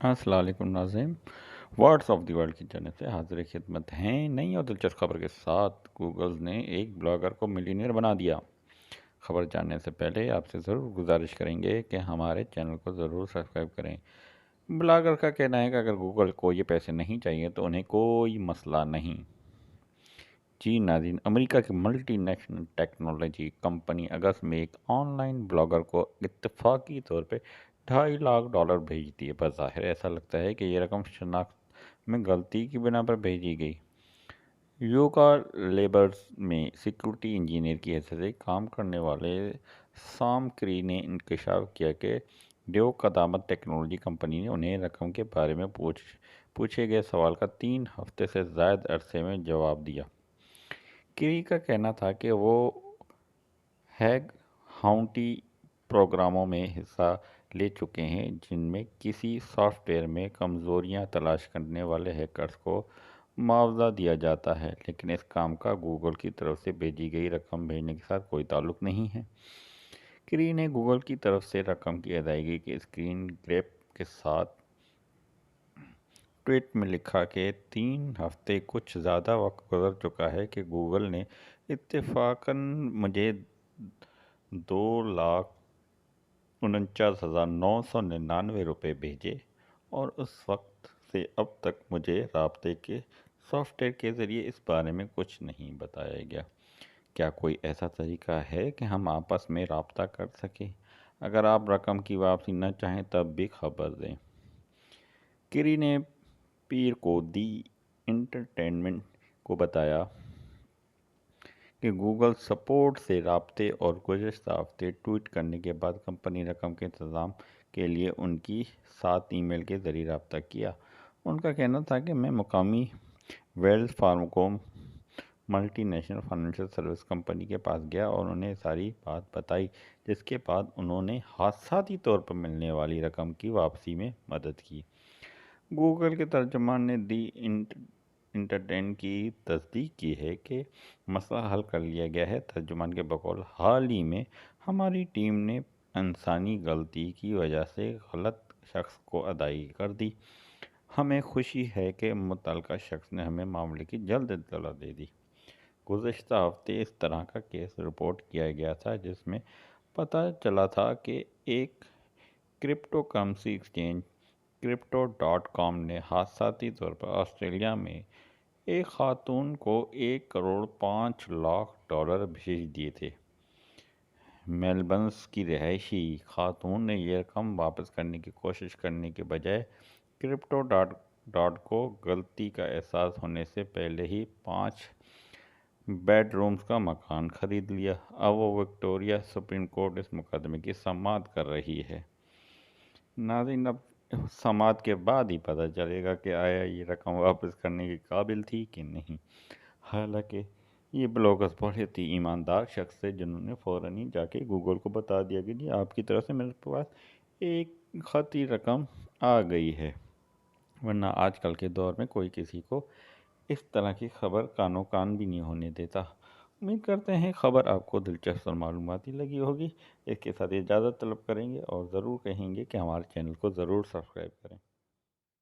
अस्सलाम वालेकुम नाज़रीन। वर्ड्स ऑफ द वर्ल्ड की जानिब से हाज़िर खिदमत हैं नई और दिलचस्प खबर के साथ। गूगल ने एक ब्लॉगर को मिलियनेयर बना दिया। खबर जानने से पहले आपसे ज़रूर गुजारिश करेंगे कि हमारे चैनल को ज़रूर सब्सक्राइब करें। ब्लॉगर का कहना है कि अगर गूगल को ये पैसे नहीं चाहिए तो उन्हें कोई मसला नहीं। जी नाज़रीन, अमेरिका की मल्टी नेशनल टेक्नोलॉजी कंपनी अगस्त में एक ऑनलाइन ब्लॉगर को इत्तफाकी तौर पे $2.5 लाख भेज दिए। बज़ाहिर ऐसा लगता है कि ये रकम शनाख्त में गलती की बिना पर भेजी गई। यूका लेबर्स में सिक्योरिटी इंजीनियर की हैसियत से काम करने वाले साम क्री ने इंकशाफ किया कि ड्यो कदामत टेक्नोलॉजी कंपनी ने उन्हें रकम के बारे में पूछे गए सवाल का 3 हफ्ते से ज़ायद अरसे में जवाब दिया। क्री का कहना था कि वो हैग हाउंटी प्रोग्रामों में हिस्सा ले चुके हैं जिनमें किसी सॉफ्टवेयर में कमज़ोरियां तलाश करने वाले हैकर्स को मुआवजा दिया जाता है, लेकिन इस काम का गूगल की तरफ से भेजी गई रकम भेजने के साथ कोई ताल्लुक नहीं है। क्री ने गूगल की तरफ से रकम की अदायगी के स्क्रीन ग्रैब के साथ ट्वीट में लिखा कि 3 हफ्ते कुछ ज़्यादा वक्त गुजर चुका है कि गूगल ने इत्तेफाकन मुझे 2,49,999 भेजे और उस वक्त से अब तक मुझे राब्ते के सॉफ्टवेयर के ज़रिए इस बारे में कुछ नहीं बताया गया। क्या कोई ऐसा तरीका है कि हम आपस में राब्ता कर सकें? अगर आप रकम की वापसी न चाहें तब भी खबर दें। किरी ने पीर को दी इंटरटेनमेंट को बताया कि गूगल सपोर्ट से राब्ते और गुज़श्ता हफ्ते ट्वीट करने के बाद कंपनी रकम के इंतज़ाम के लिए उनकी 7 ईमेल के ज़रिए रब्ता किया। उनका कहना था कि मैं मुकामी Wells Fargo multinational financial service company के पास गया और उन्हें सारी बात बताई, जिसके बाद उन्होंने हादसाती तौर पर मिलने वाली रकम की वापसी में मदद की। गूगल के तर्जुमान ने दी इंटरटेन की तस्दीक की है कि मसला हल कर लिया गया है। तर्जुमान के बकौल हाल ही में हमारी टीम ने इंसानी गलती की वजह से गलत शख्स को अदायगी कर दी। हमें खुशी है कि मुतल्लिका शख्स ने हमें मामले की जल्द इत्तला दे दी। गुज़श्ता हफ्ते इस तरह का केस रिपोर्ट किया गया था जिसमें पता चला था कि एक क्रिप्टो करेंसी एक्सचेंज Crypto.com ने हादसाती तौर पर ऑस्ट्रेलिया में एक खातून को $1,05,00,000 भेज दिए थे। मेलबर्न की रहायशी खातून ने यह रकम वापस करने की कोशिश करने के बजाय क्रिप्टो.डॉट को गलती का एहसास होने से पहले ही 5 बेडरूम्स का मकान खरीद लिया। अब वो विक्टोरिया सुप्रीम कोर्ट इस मुकदमे की समाअत कर रही है। नाज़रीन, अब समाअत के बाद ही पता चलेगा कि आया ये रकम वापस करने के काबिल थी कि नहीं। हालांकि ये ब्लॉगर्स बहुत ही ईमानदार शख्स थे जिन्होंने फ़ौरन ही जाके गूगल को बता दिया कि जी आपकी तरफ से मेरे पास एक ख़ाती रकम आ गई है, वरना आजकल के दौर में कोई किसी को इस तरह की खबर कानो कान भी नहीं होने देता। उम्मीद करते हैं खबर आपको दिलचस्प और मालूमाती लगी होगी। इसके साथ इजाज़त तलब करेंगे और ज़रूर कहेंगे कि हमारे चैनल को ज़रूर सब्सक्राइब करें।